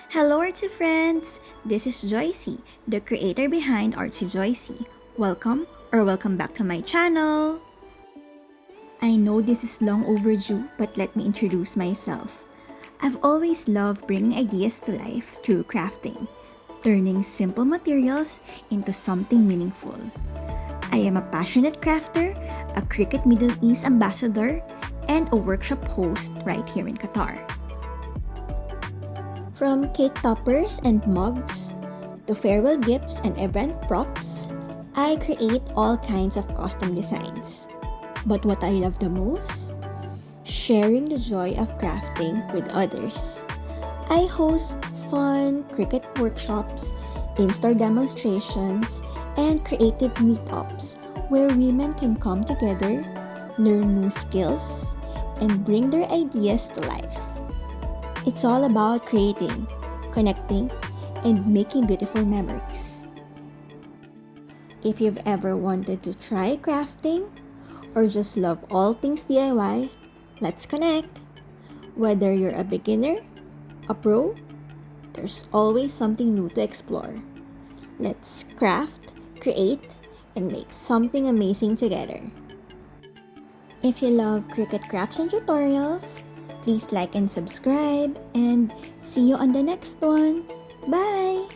Hello Artsy friends! This is Joycee, the creator behind Artsy Joycee. Welcome back to my channel! I know this is long overdue, but let me introduce myself. I've always loved bringing ideas to life through crafting, turning simple materials into something meaningful. I am a passionate crafter, a Cricut Middle East Ambassador, and a workshop host right here in Qatar. From cake toppers and mugs to farewell gifts and event props, I create all kinds of custom designs. But what I love the most? Sharing the joy of crafting with others. I host fun Cricut workshops, in-store demonstrations, and creative meetups where women can come together, learn new skills, and bring their ideas to life. It's all about creating, connecting, and making beautiful memories. If you've ever wanted to try crafting or just love all things DIY, let's connect. Whether you're a beginner, a pro, there's always something new to explore. Let's craft, create, and make something amazing together. If you love Cricut crafts and tutorials, please like and subscribe, and see you on the next one. Bye!